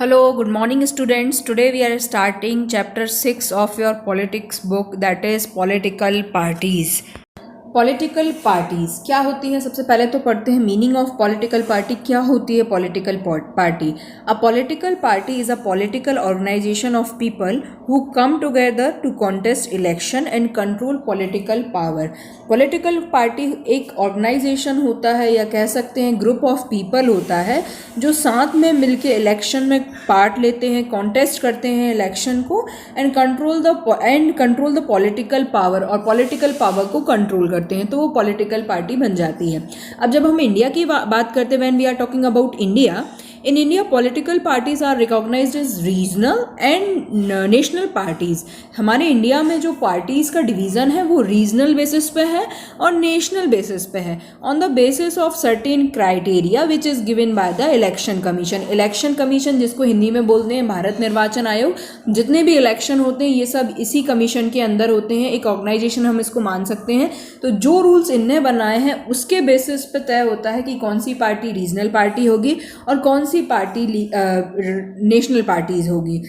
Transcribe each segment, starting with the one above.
Hello, good morning, students. Today we are starting chapter 6 of your politics book, that is political parties. Political parties क्या होती हैं? सबसे पहले तो पढ़ते हैं मीनिंग ऑफ पॉलिटिकल पार्टी. क्या होती है political party? A political party is a political organization of people who come together to contest election and control political power. Political party एक ऑर्गेनाइजेशन होता है या कह सकते हैं ग्रुप ऑफ पीपल होता है जो साथ में मिलके इलेक्शन में पार्ट लेते हैं, कॉन्टेस्ट करते हैं इलेक्शन को and control the political power, और पॉलिटिकल पावर को कंट्रोल करते हैं, तो वो पॉलिटिकल पार्टी बन जाती है. अब जब हम इंडिया की बात करते हैं, when we are talking about India, in India political parties are recognized as regional and national parties. हमारे इंडिया में जो पार्टीज का डिवीज़न है वो रीजनल बेसिस पे है और नेशनल बेसिस पे है, on the basis of certain criteria which is given by the election commission. Election commission जिसको हिंदी में बोलते हैं भारत निर्वाचन आयोग. जितने भी इलेक्शन होते हैं ये सब इसी कमीशन के अंदर होते हैं, एक ऑर्गेनाइजेशन हम इसको मान सकते हैं. तो जो रूल्स इनने बनाए हैं उसके बेसिस पे तय होता है कि कौन सी पार्टी रीजनल पार्टी होगी और कौन सी पार्टी नेशनल पार्टीज होगी.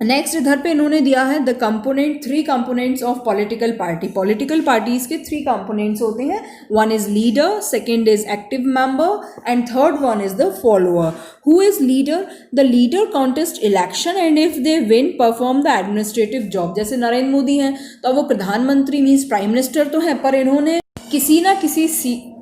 नेक्स्ट इधर पे इन्होंने दिया है the component, 3 components of political party. Political parties के 3 कंपोनेंट्स होते हैं. One is leader, second is active member and third one is the follower. Who is leader? The leader contest election and if they win perform the administrative job. जैसे नरेंद्र मोदी हैं तो वो प्रधानमंत्री means prime minister तो हैं, पर इन्होंने किसी ना किसी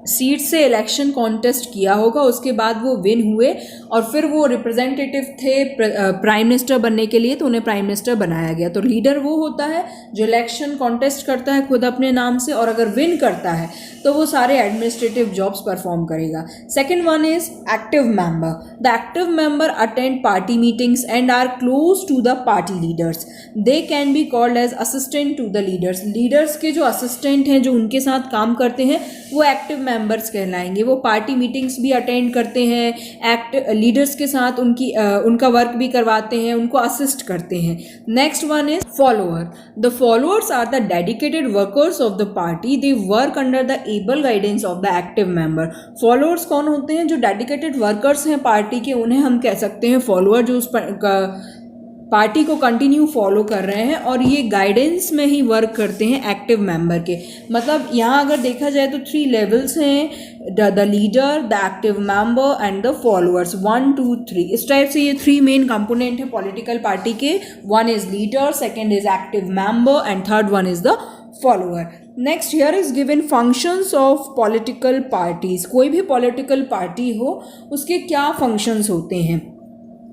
सीट से इलेक्शन कॉन्टेस्ट किया होगा, उसके बाद वो विन हुए और फिर वो रिप्रेजेंटेटिव थे प्राइम मिनिस्टर बनने के लिए, तो उन्हें प्राइम मिनिस्टर बनाया गया. तो लीडर वो होता है जो इलेक्शन कॉन्टेस्ट करता है खुद अपने नाम से, और अगर विन करता है तो वो सारे एडमिनिस्ट्रेटिव जॉब्स परफॉर्म करेगा. Second one is active member. The active member attend party meetings and are close to the party leaders. They can be called as assistant to the leaders. Leaders के जो assistant हैं, जो उनके साथ काम करते हैं, वो एक्टिव मेंबर्स कहलाएंगे. वो पार्टी मीटिंग्स भी अटेंड करते हैं, लीडर्स के साथ उनका वर्क भी करवाते हैं, उनको असिस्ट करते हैं. Next one is follower. The followers are the dedicated workers of the party. They work under the able guidance of the active member. Followers कौन होते हैं? जो डेडिकेटेड वर्कर्स हैं पार्टी के, उन्हें हम कह सकते हैं फॉलोअर, जो उस पार्टी को कंटिन्यू फॉलो कर रहे हैं और ये गाइडेंस में ही वर्क करते हैं एक्टिव मेंबर के. मतलब यहाँ अगर देखा जाए तो 3 लेवल्स हैं, the leader, the active member and the followers. 1 2 3 इस टाइप से ये 3 मेन कंपोनेंट है पॉलिटिकल पार्टी के. One is leader, second is active member and third one is the follower. Next here is given functions of political parties. कोई भी political party हो उसके क्या फंक्शंस होते हैं,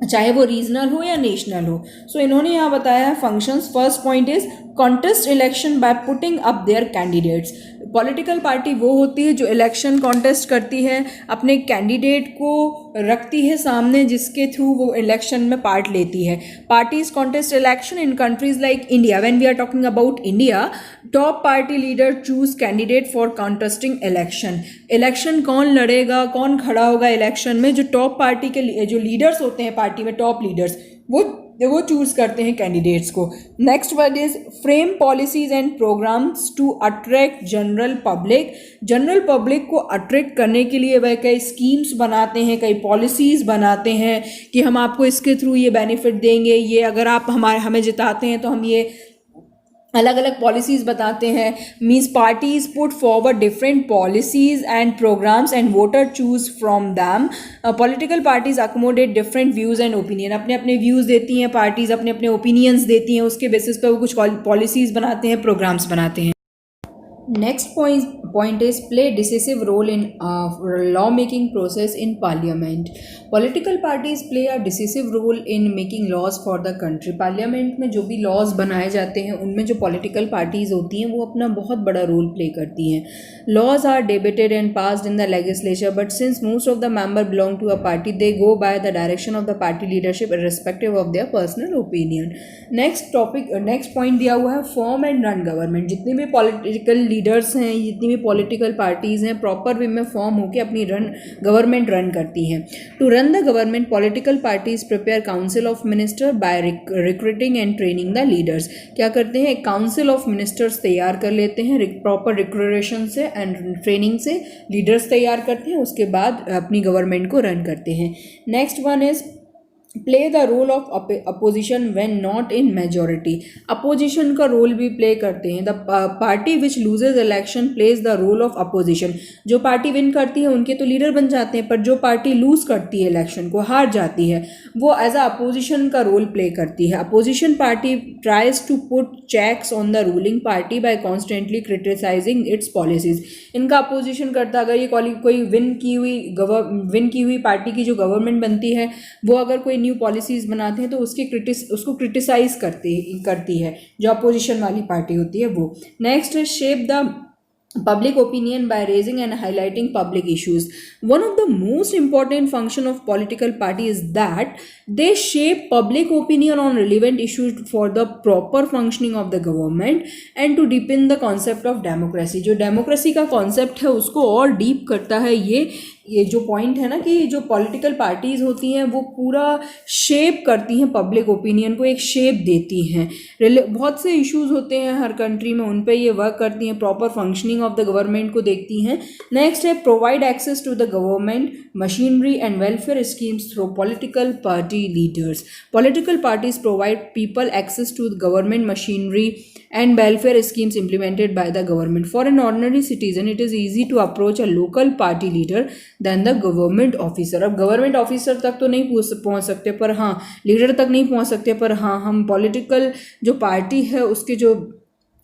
चाहे वो रीजनल हो या नेशनल हो. सो इन्होंने यहाँ बताया है functions. First point is contest election by putting up their candidates. Political party वो होती है जो इलेक्शन कॉन्टेस्ट करती है, अपने कैंडिडेट को रखती है सामने, जिसके थ्रू वो इलेक्शन में पार्ट लेती है. Parties contest election in countries like India. When we are talking about India, top party leader choose candidate for contesting election. Election कौन लड़ेगा, कौन खड़ा होगा इलेक्शन में, जो टॉप पार्टी के जो लीडर्स होते हैं पार्टी में, टॉप लीडर्स, वो चूज करते हैं कैंडिडेट्स को. Next word is frame policies and programmes to attract general public. General public को अट्रैक्ट करने के लिए वह कई स्कीम्स बनाते हैं, कई पॉलिसीज बनाते हैं कि हम आपको इसके थ्रू ये बेनिफिट देंगे, ये अगर आप हमें जिताते हैं तो हम ये अलग अलग पॉलिसीज़ बताते हैं. Means parties put forward different policies and programmes and voter choose from them. Political parties accommodate different views and opinion. अपने अपने व्यूज़ देती हैं पार्टीज़, अपने अपने ओपिनियंस देती हैं, उसके बेसिस पे वो कुछ पॉलिसीज़ बनाते हैं, प्रोग्राम्स बनाते हैं. Next point is play decisive role in law making process in parliament. Political parties play a decisive role in making laws for the country. Parliament में जो भी लॉज बनाए जाते हैं उनमें जो पॉलिटिकल पार्टीज होती हैं वो अपना बहुत बड़ा रोल प्ले करती हैं. Laws are debated and passed in the legislature, but since most of the member belong to a party, they go by the direction of the party leadership irrespective of their personal opinion. Next point दिया हुआ है form and run government. जितने भी political leaders हैं, जितनी भी political parties हैं, proper way में फॉर्म होकर अपनी गवर्नमेंट रन करती हैं. To run the government, political parties prepare council of minister by recruiting and training the leaders. क्या करते हैं, एक काउंसिल ऑफ मिनिस्टर्स तैयार कर लेते हैं, प्रॉपर रिक्रूटेशन से एंड ट्रेनिंग से लीडर्स तैयार करते हैं, उसके बाद अपनी गवर्नमेंट को रन करते हैं. Next one is play the role of opposition when not in majority, opposition का रोल भी प्ले करते हैं। The party which loses election plays the role of opposition, जो पार्टी विन करती है उनके तो लीडर बन जाते हैं, पर जो पार्टी लूज करती है इलेक्शन को, हार जाती है, वो एज अ अपोजिशन का रोल प्ले करती है। Opposition party tries to put checks on the ruling party by constantly criticizing its policies, इनका अपोजिशन करता, अगर ये कोई विन की हुई पार्टी की जो गवर्नमेंट बनती है वो अगर कोई न्यू पॉलिसीज बनाते हैं तो उसको क्रिटिसाइज करती है जो अपोजिशन वाली पार्टी होती है वो। नेक्स्ट है shape the public opinion by raising and highlighting public issues. One of the most important function of political party is that they shape public opinion on relevant issues for the proper functioning of the government and to deepen the concept of democracy. जो democracy का concept है उसको और deep करता है ये जो point है ना कि जो पॉलिटिकल पार्टीज़ होती हैं वो पूरा शेप करती हैं पब्लिक ओपिनियन को, एक शेप देती हैं। बहुत से इश्यूज होते हैं हर कंट्री में, उन पे ये वर्क करती हैं, proper functioning of the government को देखती हैं। नेक्स्ट है provide access to the government machinery and welfare schemes through political party leaders. Political parties provide people access to the government machinery and welfare schemes implemented by the government. For an ordinary citizen, it is easy to approach a local party leader than the government officer. अब government officer तक तो नहीं पहुंच सकते, पर हाँ leader तक नहीं पहुंच सकते, पर हाँ हम पॉलिटिकल जो पार्टी है उसके जो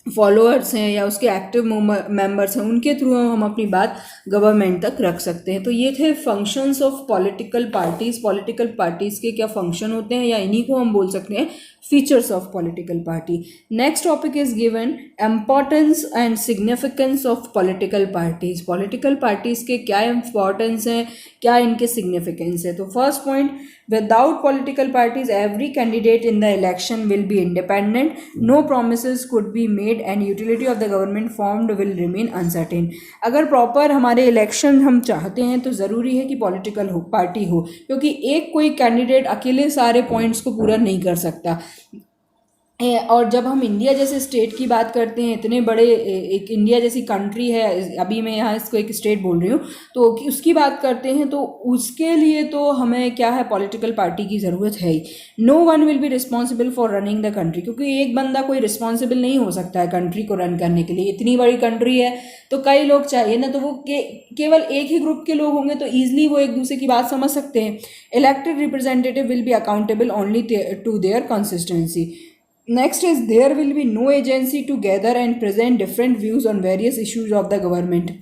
फॉलोअर्स हैं या उसके एक्टिव मेंबर्स हैं उनके थ्रू हम अपनी बात गवर्नमेंट तक रख सकते हैं। तो ये थे functions of political parties. Political parties के क्या फंक्शन होते हैं या इन्हीं को हम बोल सकते हैं features of political party. Next topic is given importance and significance of political parties. Political parties के क्या इम्पॉर्टेंस हैं, क्या इनके सिग्निफिकेंस है। तो first point, without political parties every candidate in the election will be independent, no promises could be made and utility of the government formed will remain uncertain. अगर proper हमारे election हम चाहते हैं तो ज़रूरी है कि पॉलिटिकल पार्टी हो, क्योंकि एक कोई कैंडिडेट अकेले सारे पॉइंट्स को पूरा नहीं कर सकता। और जब हम इंडिया जैसे स्टेट की बात करते हैं, इतने बड़े एक इंडिया जैसी कंट्री है, अभी मैं यहाँ इसको एक स्टेट बोल रही हूँ, तो उसकी बात करते हैं तो उसके लिए तो हमें क्या है, पॉलिटिकल पार्टी की ज़रूरत है ही। No one will be responsible for running the country, क्योंकि एक बंदा कोई रिस्पॉन्सिबल नहीं हो सकता है कंट्री को रन करने के लिए। इतनी बड़ी कंट्री है तो कई लोग चाहिए ना, तो वो केवल एक ही ग्रुप के लोग होंगे तो ईजिली वो एक दूसरे की बात समझ सकते हैं। Elected representative will be accountable only to their consistency. Next is there will be no agency to gather and present different views on various issues of the government.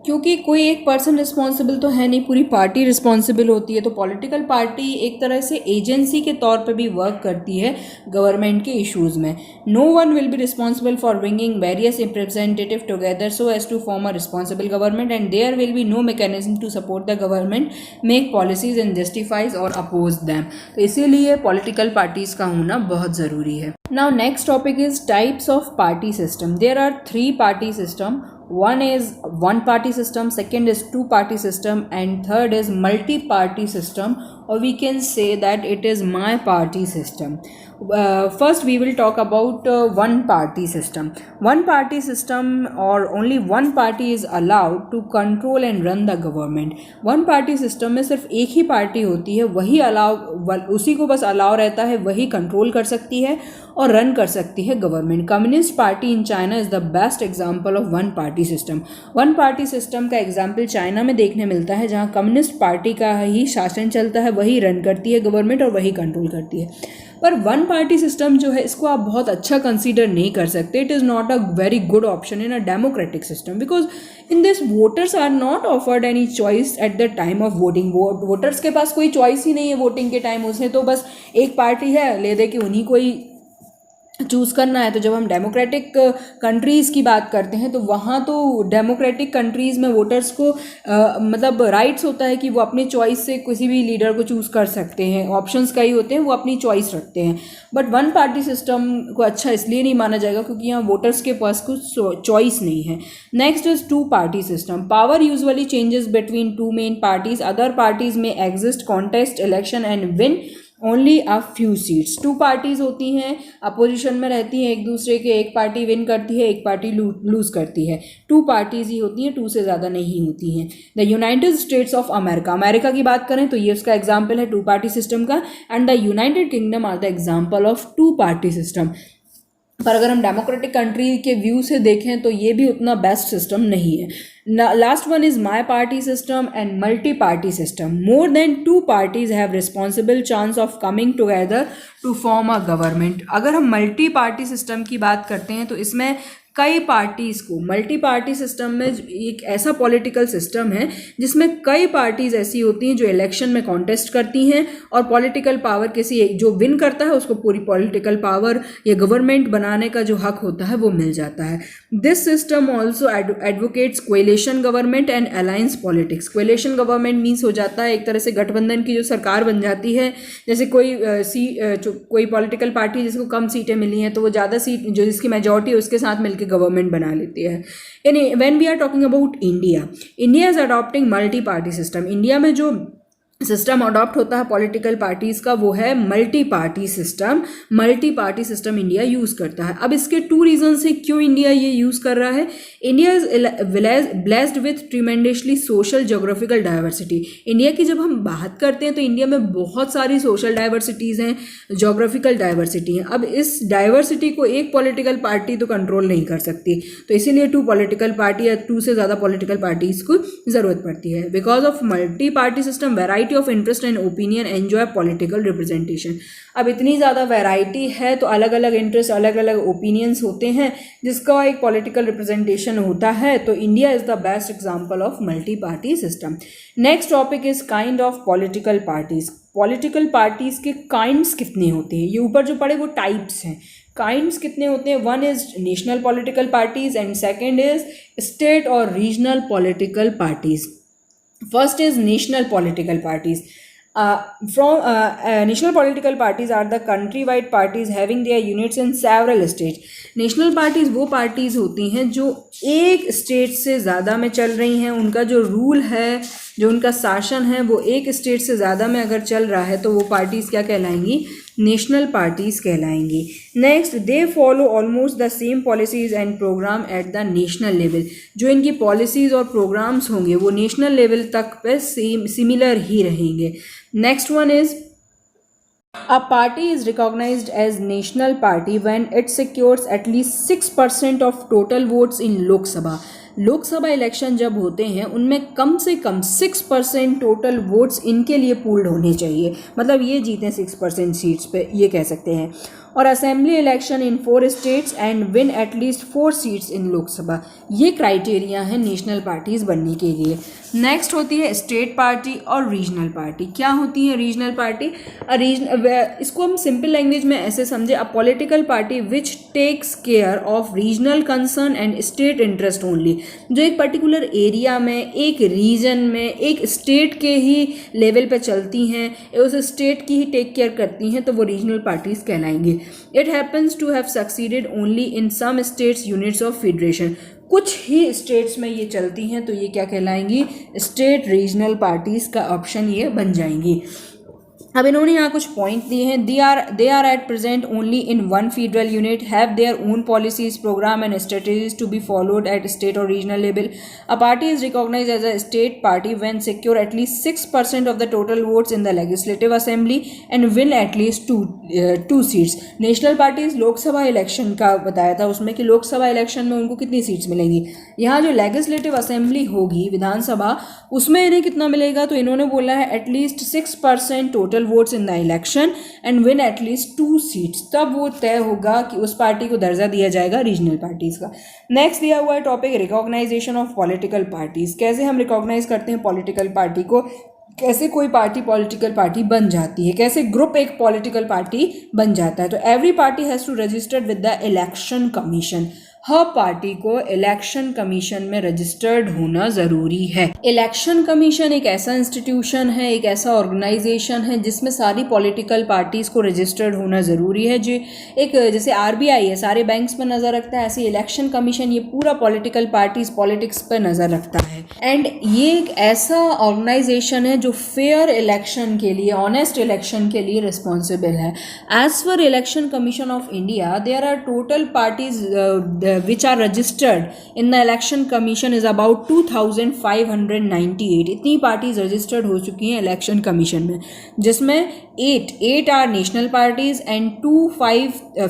क्योंकि कोई एक पर्सन रिस्पॉन्सिबल तो है नहीं, पूरी पार्टी रिस्पॉन्सिबल होती है। तो पॉलिटिकल पार्टी एक तरह से एजेंसी के तौर पे भी वर्क करती है गवर्नमेंट के इश्यूज़ में। No one will be responsible for bringing various representative together so as to form a responsible government and there will be no mechanism to support the government make policies and justifies और oppose them. तो इसीलिए political parties का होना बहुत ज़रूरी है। Now next topic is types of party system. There are 3 party system. One is one party system, second is two party system, and third is multi party system, or we can say that it is my party system. First we will talk about one party system. One party system, or only one party is allowed to control and run the government. One party system में सिर्फ एक ही party होती है, वही उसी को बस allow रहता है, वही कंट्रोल कर सकती है और रन कर सकती है government. Communist party in China is the best example of one party system. One party system का एग्जाम्पल चाइना में देखने मिलता है, जहाँ कम्युनिस्ट पार्टी का ही शासन चलता है, वही रन करती है गवर्नमेंट और वही कंट्रोल करती है। पर वन पार्टी सिस्टम जो है इसको आप बहुत अच्छा कंसीडर नहीं कर सकते। It is not a very good option in a democratic system, because in this voters are not offered any choice at the time of voting. Voters के पास कोई चॉइस ही नहीं है वोटिंग के टाइम, उसे तो बस एक पार्टी है, ले दे कि उन्हीं को ही चूज़ करना है। तो जब हम डेमोक्रेटिक कंट्रीज़ की बात करते हैं तो वहाँ तो डेमोक्रेटिक कंट्रीज़ में वोटर्स को मतलब राइट्स होता है कि वो अपनी चॉइस से किसी भी लीडर को चूज़ कर सकते हैं। ऑप्शंस कई होते हैं, वो अपनी चॉइस रखते हैं। बट वन पार्टी सिस्टम को अच्छा इसलिए नहीं माना जाएगा क्योंकि यहाँ वोटर्स के पास कुछ चॉइस नहीं है। Next is two party system. Power usually changes between two main parties. Other parties में exist contest election and win only a few seats. Two parties होती हैं, अपोजिशन में रहती हैं एक दूसरे के, एक पार्टी विन करती है, एक पार्टी लूज करती है। टू पार्टीज ही होती हैं, टू से ज़्यादा नहीं होती हैं। The United States of America, America की बात करें तो ये उसका एग्जाम्पल है टू पार्टी सिस्टम का, and the United Kingdom are the example of two party system. पर अगर हम डेमोक्रेटिक कंट्री के व्यू से देखें तो ये भी उतना बेस्ट सिस्टम नहीं है। Last one is my party system and multi party system. More than two parties have responsible chance of coming together to form a government. अगर हम मल्टी पार्टी सिस्टम की बात करते हैं तो इसमें कई पार्टीज़ को, मल्टी पार्टी सिस्टम में एक ऐसा पॉलिटिकल सिस्टम है जिसमें कई पार्टीज़ ऐसी होती हैं जो इलेक्शन में कॉन्टेस्ट करती हैं और पॉलिटिकल पावर किसी एक जो विन करता है उसको पूरी पॉलिटिकल पावर या गवर्नमेंट बनाने का जो हक होता है वो मिल जाता है। This system also advocates coalition government and alliance politics. Coalition government means हो जाता है एक तरह से गठबंधन की जो सरकार बन जाती है। जैसे कोई पॉलिटिकल पार्टी जिसको कम सीटें मिली हैं तो वो ज़्यादा सीट जो जिसकी मेजॉरिटी है उसके साथ मिलकर गवर्नमेंट बना लेती है। यानी when we are talking about India, India is adopting multi party system. India में जो सिस्टम अडॉप्ट होता है पॉलिटिकल पार्टीज़ का वो है multi party system. Multi party system India use करता है। अब इसके टू रीजन से क्यों इंडिया ये यूज़ कर रहा है। India is blessed with tremendously social geographical diversity. India की जब हम बात करते हैं तो इंडिया में बहुत सारी सोशल डाइवर्सिटीज़ हैं, जोग्राफिकल डाइवर्सिटी हैं। अब इस डाइवर्सिटी को एक पॉलिटिकल पार्टी तो कंट्रोल नहीं कर सकती, तो इसीलिए टू पॉलिटिकल पार्टी या टू से ज़्यादा पॉलिटिकल पार्टीज़ को ज़रूरत पड़ती है। Because of multi party system variety of interest and opinion enjoy political representation. अब इतनी ज़्यादा वैरायटी है तो अलग अलग इंटरेस्ट, अलग अलग ओपिनियंस होते हैं जिसका एक पॉलिटिकल रिप्रेजेंटेशन होता है। तो India is the best example of multi party system. Next topic is kind of political parties. Political parties के काइंड्स कितने होते हैं, ये ऊपर जो पढ़े वो टाइप्स हैं। काइंड्स कितने होते हैं, one is national political parties and second is state और regional political parties. First is national political parties. National political parties are the countrywide parties having their units in several states. National parties वो parties होती हैं जो एक state से ज़्यादा में चल रही हैं। उनका जो रूल है, जो उनका शासन है वो एक स्टेट से ज़्यादा में अगर चल रहा है तो वो पार्टीज़ क्या कहलाएंगी, नेशनल पार्टीज़ कहलाएंगी। Next, they follow almost the same policies and programme at the national level. जो इनकी पॉलिसीज़ और प्रोग्राम्स होंगे वो नेशनल लेवल तक पे सिमिलर ही रहेंगे। Next one is A party is recognized as national party when it secures at least 6% of total votes in Lok Sabha. Lok Sabha election जब होते हैं उनमें कम से कम 6% टोटल वोट्स इनके लिए पूल्ड होने चाहिए, मतलब ये जीतें 6% सीट्स पे, ये कह सकते हैं। और assembly election in 4 states and win at least 4 seats in Lok Sabha, ये क्राइटेरिया है नेशनल पार्टीज़ बनने के लिए। नेक्स्ट होती है स्टेट पार्टी और रीजनल पार्टी। क्या होती है रीजनल पार्टी? इसको हम सिंपल लैंग्वेज में ऐसे समझे, a political party which takes care of regional concern and state interest only. जो एक पर्टिकुलर एरिया में, एक रीजन में, एक स्टेट के ही लेवल पे चलती हैं, उस स्टेट की ही टेक केयर करती हैं, तो वो रीजनल पार्टीज़ कहलाएंगी। It happens to have succeeded only in some states units of federation. कुछ ही स्टेट्स में ये चलती हैं तो ये क्या कहलाएंगी, स्टेट रीजनल पार्टीज़ का ऑप्शन ये बन जाएंगी। अब इन्होंने यहाँ कुछ पॉइंट दिए हैं। They are at present only in one federal unit, have their own policies, programme and strategies to be followed at state और regional level. A party is recognise as a state party when secure at least 6% of the total votes in the legislative assembly and win at least 2 seats. National parties Lok Sabha election का बताया था उसमें कि Lok Sabha election में उनको कितनी seats मिलेंगी। यहाँ जो लेजिस्लेटिव असेंबली होगी, विधानसभा, उसमें इन्हें कितना मिलेगा, तो इन्होंने बोला है at least 6% total votes in the election and win at least 2 seats, तब वो तय होगा कि उस पार्टी को दर्जा दिया जाएगा रीजनल पार्टीज का। नेक्स्ट दिया हुआ है topic recognization of political parties. कैसे हम रिकॉग्नाइज करते हैं पॉलिटिकल पार्टी को, कैसे कोई पार्टी पॉलिटिकल पार्टी बन जाती है, कैसे ग्रुप एक पॉलिटिकल पार्टी बन जाता है। तो every party has to register with the election commission. हर पार्टी को इलेक्शन कमीशन में रजिस्टर्ड होना ज़रूरी है। इलेक्शन कमीशन एक ऐसा इंस्टीट्यूशन है, एक ऐसा ऑर्गेनाइजेशन है जिसमें सारी पॉलिटिकल पार्टीज़ को रजिस्टर्ड होना ज़रूरी है। जो एक जैसे आरबीआई है सारे बैंक्स पर नज़र रखता है, ऐसे इलेक्शन कमीशन ये पूरा पॉलिटिकल पार्टीज पॉलिटिक्स पर नज़र रखता है। एंड ये एक ऐसा ऑर्गेनाइजेशन है जो फेयर इलेक्शन के लिए, ऑनेस्ट इलेक्शन के लिए रिस्पॉन्सिबल है। As for election commission of India there are total parties which are registered in the election commission is about 2598। इतनी पार्टीज रजिस्टर्ड हो चुकी हैं इलेक्शन कमीशन में, जिसमें 8 are national parties and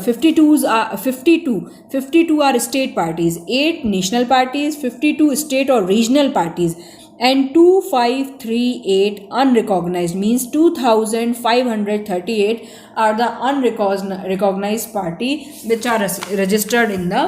52 are state parties. 8 national parties, 52 state और regional parties and 2538 unrecognized, means 2538 are the unrecognized party which are registered in the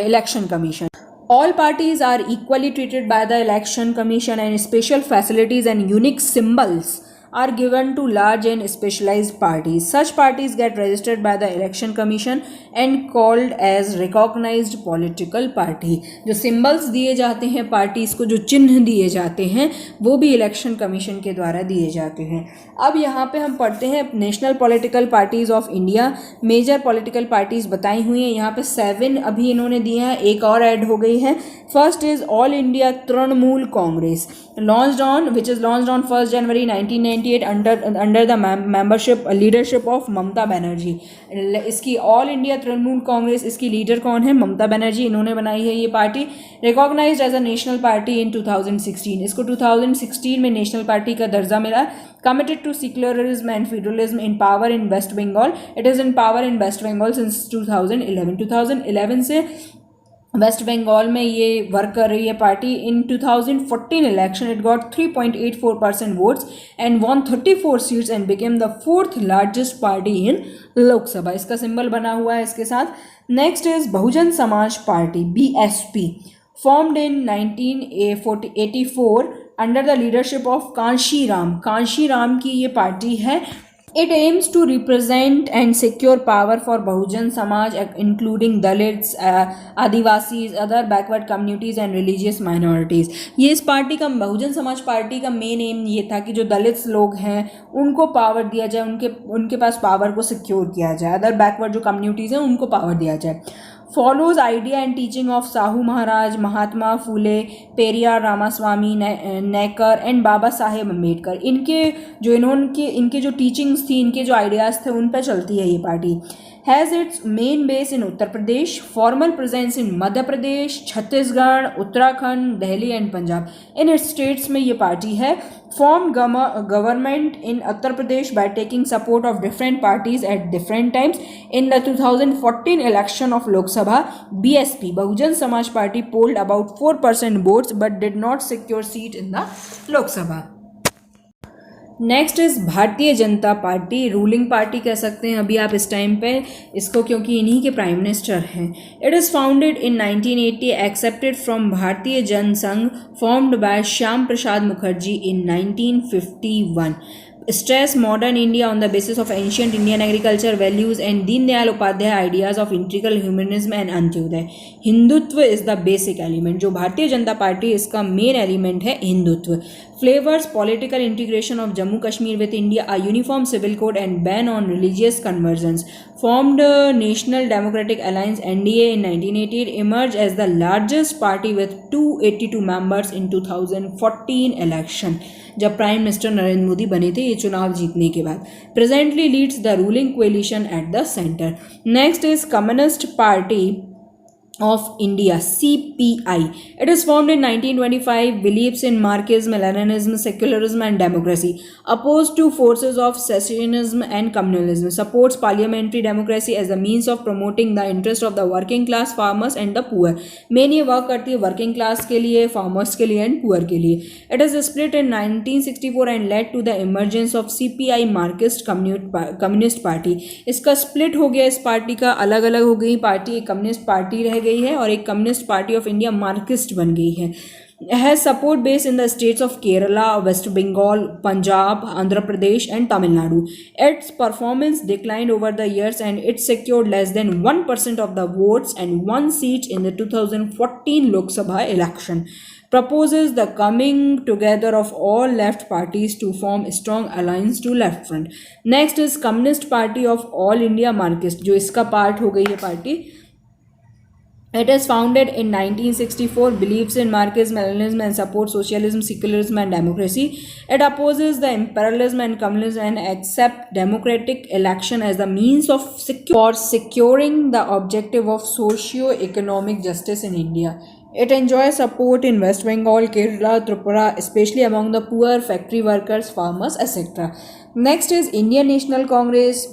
election commission. All parties are equally treated by the election commission and special facilities and unique symbols are given to large and specialized parties. Such parties get registered by the election commission and called as recognized political party। जो symbols दिए जाते हैं parties को, जो चिन्ह दिए जाते हैं, वो भी इलेक्शन कमीशन के द्वारा दिए जाते हैं। अब यहाँ पे हम पढ़ते हैं national political parties of India. Major political parties बताई हुई हैं यहाँ पे 7 अभी इन्होंने दिए हैं, एक और ऐड हो गई है। First is all India Trinamool Congress, launched on 1st January 1998 under the leadership of Mamata Banerjee. इसकी ऑल इंडिया तृणमूल कांग्रेस, इसकी लीडर कौन है? ममता बनर्जी, इन्होंने बनाई है ये party. Recognised as a national party in 2016, इसको 2016 में नेशनल पार्टी का दर्जा मिला। Committed to secularism and federalism, in power in West Bengal, it is in power in West Bengal since 2011 से वेस्ट बंगाल में ये वर्क कर रही है party. In 2014 election it got 3.84% votes and won 34 seats and became the 4th largest party in Lok Sabha. इसका symbol बना हुआ है इसके साथ। Next is Bahujan Samaj party, BSP, formed in 1984 under the leadership of Kanshi Ram की ये पार्टी है। It aims to represent and secure power for Bahujan Samaj, including Dalits, Adivasis, other backward communities and religious minorities। ये इस पार्टी का, Bahujan Samaj party का main M ये था कि जो दलित्स लोग हैं उनको पावर दिया जाए, उनके पास पावर को सिक्योर किया जाए, अदर बैकवर्ड जो कम्युनिटीज़ हैं उनको पावर दिया जाए। Follows idea and teaching of Sahu Maharaj, Mahatma Phule, Periyar Ramaswamy, Naicker and Baba Saheb Ambedkar. इनके जो टीचिंग्स थी, इनके जो आइडियाज़ थे, उन पर चलती है ये party. Has its main base in Uttar Pradesh, formal presence in Madhya Pradesh, Chhattisgarh, Uttarakhand, Delhi and Punjab. In states में ये पार्टी है। formed government in Uttar Pradesh by taking support of different parties at different times. In the 2014 election of Lok Sabha, BSP, Bahujan Samaj Party, polled about 4% votes but did not secure seat in the Lok Sabha. Next is Bharatiya Janata party, ruling party कह सकते हैं अभी आप इस time पे इसको, क्योंकि इन्हीं के प्राइम मिनिस्टर हैं। It is founded in 1980, accepted from Bharatiya Jana Sangh, formed by Shyama Prasad Mukherjee in 1951। stress modern India on the basis of ancient Indian agriculture values and Deen Dayal Upadhyay ideas of integral humanism and Antyodaya। Hindutva is the basic element। जो Bharatiya Janata party इसका main element है Hindutva. Flavors political integration of Jammu Kashmir with India, a uniform civil code and ban on religious conversions। Formed National Democratic Alliance (NDA) in 1988, emerged as the largest party with 282 members in 2014 election, जब prime minister Narendra Modi बने थे ये चुनाव जीतने के बाद। Presently leads the ruling coalition at the centre. Next is communist party of India, CPI. It is formed in 1925, believes in Marxism, Leninism, secularism and democracy, opposed to forces of secessionism and communalism, supports parliamentary democracy as a means of promoting the interest of the working class, farmers and the poor। Main ये work करती है working class के लिए, farmers के लिए and poor के लिए। It is split in 1964 and led to the emergence of CPI, Marxist communist party. इसका स्प्लिट हो गया, इस पार्टी का अलग अलग हो गई पार्टी, एक कम्युनिस्ट पार्टी रह गई है और एक communist party of India Marxist बन गई है। has support base in the states of Kerala, West Bengal, Punjab, Andhra Pradesh and Tamil Nadu. Its performance declined over the years and it secured less than 1% of the votes and one seat in the 2014 Lok Sabha election. Proposes the coming together of all left parties to form a strong alliance to left front. Next is Communist Party of All India Marxist, जो इसका part हो गई है party. It is founded in 1964, believes in Marxism, Leninism and supports socialism, secularism and democracy. It opposes the imperialism and communism and accepts democratic election as the means of securing the objective of socio-economic justice in India. It enjoys support in West Bengal, Kerala, Tripura, especially among the poor, factory workers, farmers, etc. Next is Indian National Congress.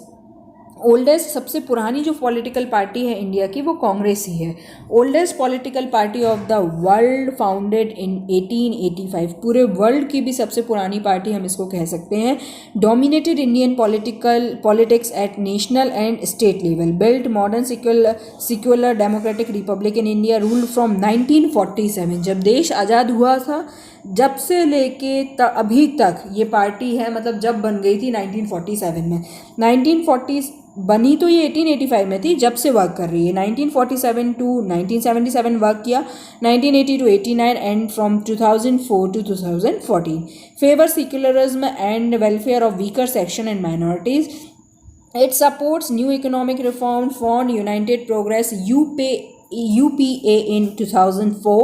Oldest सबसे पुरानी जो political party है India की वो कांग्रेस ही है. Oldest political party of the world, founded in 1885. पूरे world की भी सबसे पुरानी पार्टी हम इसको कह सकते हैं. Dominated Indian politics at national and state level. Built modern secular democratic Republic in India. Ruled from 1947. जब देश आज़ाद हुआ था जब से लेके अभी तक ये पार्टी है, मतलब जब बन गई थी 1947 में. 1940 बनी तो ये 1885 में थी, जब से वर्क कर रही है. 1947 टू 1977 वर्क किया, 1980 to 89 and from 2004 to 2014. Favour secularism and welfare of weaker section and minorities. It supports new economic reform, fund United Progress UPA in 2004.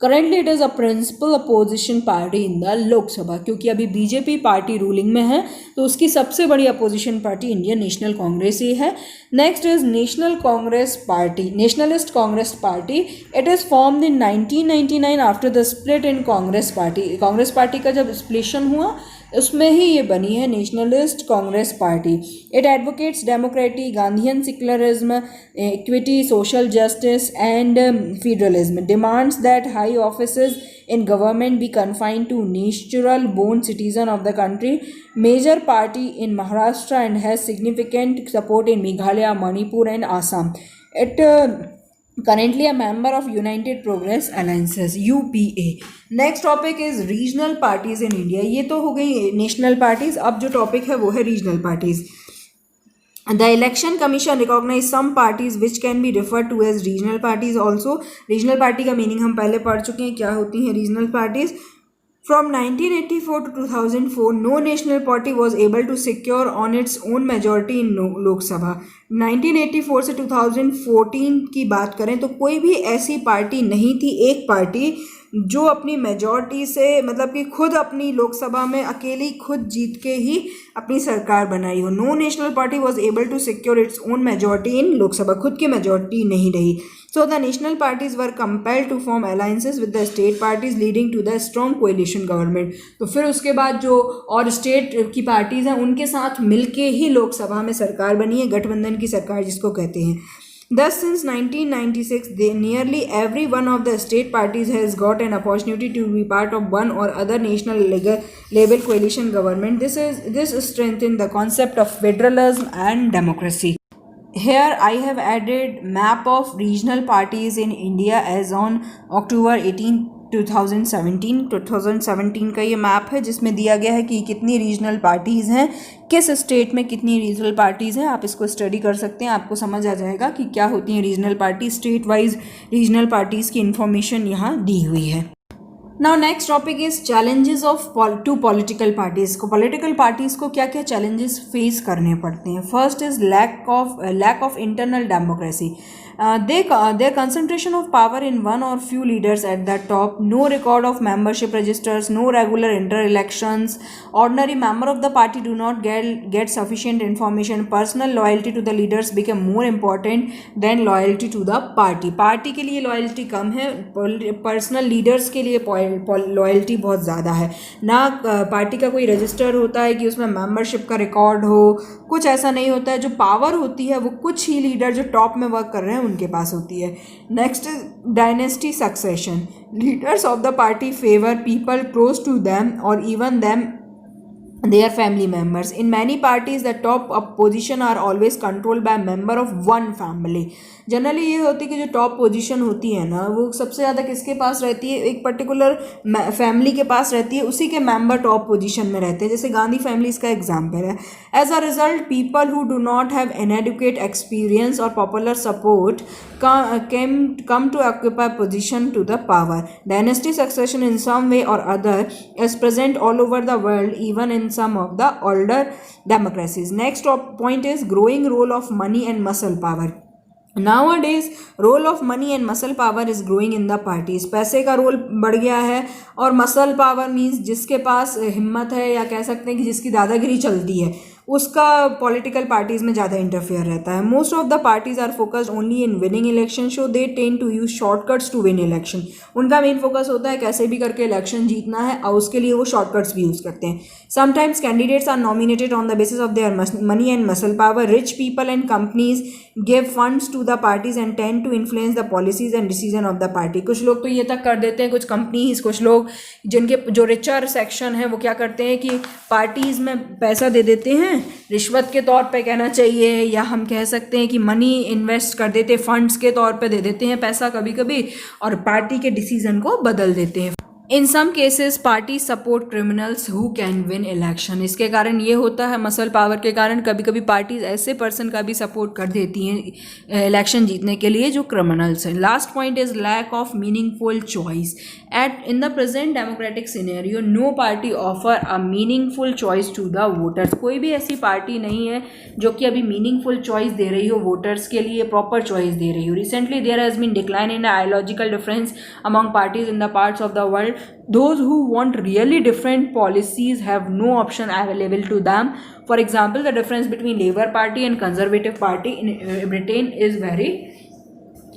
Currently it is a principal opposition party in the लोक सभा. क्योंकि अभी BJP party ruling में है तो उसकी सबसे बड़ी opposition party Indian National Congress ही है. Next is National Congress Party, Nationalist Congress Party. It is formed in 1999 after the split in Congress party. Congress party का जब स्प्लिशन हुआ उसमें ही ये बनी है Nationalist Congress Party. It advocates democracy, Gandhian secularism, equity, social justice and federalism. Demands that high offices in government be confined to natural born citizen of the country. Major party in Maharashtra and has significant support in Meghalaya, Manipur and Assam. It currently a member of United Progress Alliances UPA. Next topic is regional parties in India. ये तो हो गई national parties. अब जो topic है वो है regional parties. The Election Commission recognized some parties which can be referred to as regional parties also. Regional party का meaning हम पहले पढ़ चुके हैं क्या होती हैं regional parties. From 1984 to 2004, no national party was able to secure on its own majority in Lok Sabha. 1984 से 2014 की बात करें तो कोई भी ऐसी पार्टी नहीं थी, एक पार्टी जो अपनी मेजॉरिटी से, मतलब कि खुद अपनी लोकसभा में अकेली खुद जीत के ही अपनी सरकार बनाई हो. No national party was able to secure its own majority in Lok Sabha. खुद की मेजॉरिटी नहीं रही. So the national parties were compelled to form alliances with the state parties leading to the strong coalition government. तो फिर उसके बाद जो और स्टेट की पार्टीज़ हैं उनके साथ मिलके ही लोकसभा में सरकार बनी है, गठबंधन की सरकार जिसको कहते हैं. Thus, since 1996, nearly every one of the state parties has got an opportunity to be part of one or other national level coalition government. This strengthens the concept of federalism and democracy. Here I have added map of regional parties in India as on October 18, 2017 का ये map है जिसमें दिया गया है कि कितनी regional parties हैं, किस स्टेट में कितनी रीजनल पार्टीज़ हैं. आप इसको स्टडी कर सकते हैं, आपको समझ आ जाएगा कि क्या होती हैं regional party. State wise regional parties की इन्फॉर्मेशन यहाँ दी हुई है. Now next topic is challenges of to political parties को. पॉलिटिकल पार्टीज़ को क्या क्या चैलेंजेस फेस करने पड़ते हैं. First is lack of internal democracy. Their concentration of power in one or few leaders at the top, no record of membership registers, no regular inter-elections, ordinary member of the party do not get sufficient information, personal loyalty to the leaders become more important than loyalty to the party. Party के लिए loyalty कम है, personal leaders के लिए loyalty बहुत ज़्यादा है. ना party का कोई रजिस्टर होता है कि उसमें मेंबरशिप का रिकॉर्ड हो, कुछ ऐसा नहीं होता है. जो पावर होती है वो कुछ ही लीडर जो टॉप में वर्क कर रहे हैं उनके पास होती है. Next dynasty succession. Leaders of the party favour people close to them और even them their family members. In many parties the top position are always controlled by a member of one family. Generally ये होती है कि जो top position होती है ना वो सबसे ज़्यादा किसके पास रहती है, एक पर्टिकुलर फैमिली के पास रहती है, उसी के मेंबर टॉप पोजीशन में रहते हैं, जैसे गांधी फैमिली इसका एग्जाम्पल है. As a result people who do not have inadequate experience or popular support come to occupy position to the power. Dynasty succession in some way or other is present all over the world, even in some of the older democracies. Next point is growing role of money and muscle power. Nowadays role of money and muscle power is growing in the parties. पैसे का role बढ़ गया है और muscle power means जिसके पास हिम्मत है या कह सकते हैं कि जिसकी दादागिरी चलती है उसका पॉलिटिकल पार्टीज़ में ज़्यादा इंटरफेयर रहता है. Most of the parties are focused only in winning election, so they tend to use shortcuts to win election. उनका मेन फोकस होता है कैसे भी करके इलेक्शन जीतना है और उसके लिए वो शॉर्टकट्स भी यूज़ करते हैं. Sometimes candidates are nominated on the basis of their money and muscle power. Rich people and companies give funds to the parties and tend to influence the policies and decision of the party. कुछ लोग तो ये तक कर देते हैं, कुछ companies, कुछ लोग जिनके जो रिचर सेक्शन है वो क्या करते हैं कि पार्टीज़ में पैसा दे देते हैं रिश्वत के तौर पे कहना चाहिए, या हम कह सकते हैं कि मनी इन्वेस्ट कर देते, फंड्स के तौर पे दे देते हैं पैसा कभी कभी और पार्टी के डिसीजन को बदल देते हैं. In some cases party support criminals who can win election. इसके कारण ये होता है मसल पावर के कारण कभी कभी पार्टीज ऐसे पर्सन का भी सपोर्ट कर देती हैं इलेक्शन जीतने के लिए जो क्रिमिनल्स हैं. Last point is lack of meaningful choice. At in the present democratic scenario no party offer a meaningful choice to the voters. कोई भी ऐसी पार्टी नहीं है जो कि अभी मीनिंगफुल चॉइस दे रही हो वोटर्स के लिए, प्रॉपर चॉइस दे रही हो. Recently there has been decline in the ideological difference among parties in the parts of the world. Those who want really different policies have no option available to them. For example, the difference between Labour Party and Conservative Party in Britain is very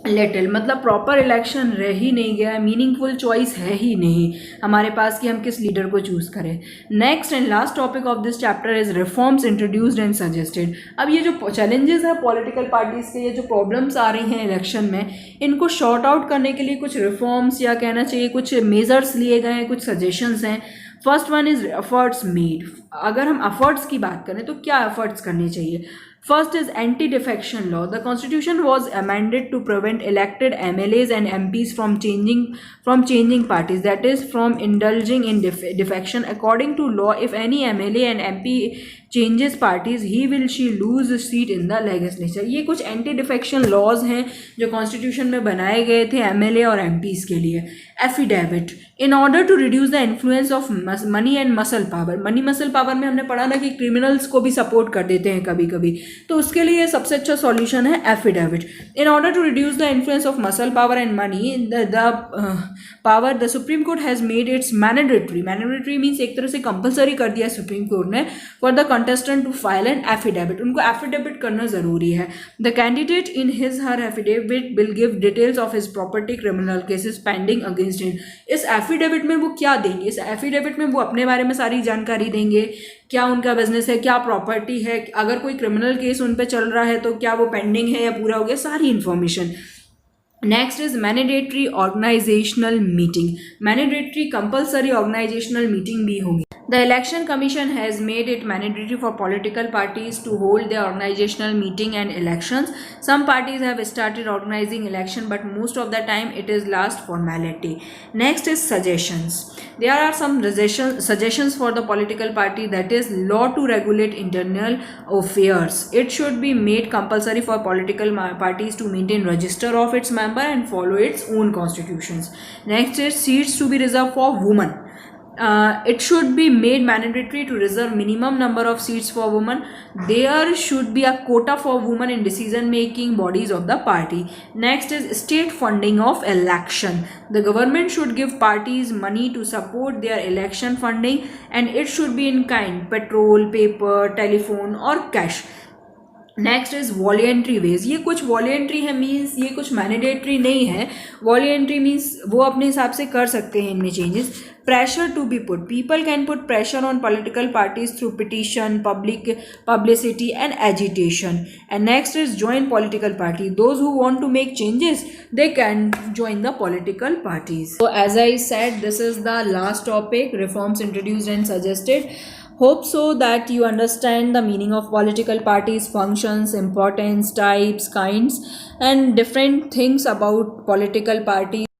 little. मतलब proper election रह ही नहीं गया, meaningful choice है ही नहीं हमारे पास कि हम किस लीडर को चूज़ करें. Next and last topic of this chapter is reforms introduced and suggested. अब ये जो चैलेंजेस है पॉलिटिकल पार्टीज़ के, ये जो प्रॉब्लम्स आ रही हैं इलेक्शन में, इनको शॉर्ट आउट करने के लिए कुछ रिफॉर्म्स या कहना चाहिए कुछ मेजर्स लिए गए हैं, कुछ सजेशंस हैं. First one is efforts made. अगर हम एफर्ट्स की बात करें तो क्या एफर्ट्स करने चाहिए. First is anti-defection law. The constitution was amended to prevent elected MLAs and MPs from changing parties, that is from indulging in defection. According to law, if any MLA and MP changes parties, he will she lose a seat in the legislature. ये कुछ anti defection laws हैं जो constitution में बनाए गए थे MLA और MPs के लिए. Affidavit. In order to reduce the influence of money and muscle power. Money muscle power में हमने पढ़ा ना कि क्रिमिनल्स को भी सपोर्ट कर देते हैं कभी कभी, तो उसके लिए सबसे अच्छा सॉल्यूशन है affidavit. In order to reduce the influence of muscle power and money power, the supreme court has made its mandatory. Mandatory means एक तरह से कंपलसरी कर दिया सुप्रीम कोर्ट ने for the contestant to file an affidavit. उनको affidavit करना ज़रूरी है. The candidate in his her affidavit will give details of his property, criminal cases pending against him. इस affidavit में वो क्या देंगे, इस affidavit में वो अपने बारे में सारी जानकारी देंगे, क्या उनका बिजनेस है, क्या प्रॉपर्टी है, अगर कोई क्रिमिनल केस उन पर चल रहा है तो क्या वो पेंडिंग है या पूरा हो गया, सारी information. Next is mandatory organisational meeting. Mandatory compulsory organisational meeting भी होंगी. The Election Commission has made it mandatory for political parties to hold their organizational meeting and elections. Some parties have started organizing election, but most of the time it is last formality. Next is suggestions. There are some suggestions for the political party, that is law to regulate internal affairs. It should be made compulsory for political parties to maintain register of its member and follow its own constitutions. Next is seats to be reserved for women. It should be made mandatory to reserve minimum number of seats for women. There should be a quota for women in decision making bodies of the party. Next is state funding of election. The government should give parties money to support their election funding, and it should be in kind, petrol, paper, telephone or cash. Next is voluntary ways. ये कुछ voluntary है, means ये कुछ mandatory नहीं है. Voluntary means वो अपने हिसाब से कर सकते हैं इनमें changes. Pressure to be put. People can put pressure on political parties through petition, publicity and agitation. And next is join political party. Those who want to make changes they can join the political parties. So as I said, this is the last topic, reforms introduced and suggested. Hope so that you understand the meaning of political parties, functions, importance, types, kinds, and different things about political parties.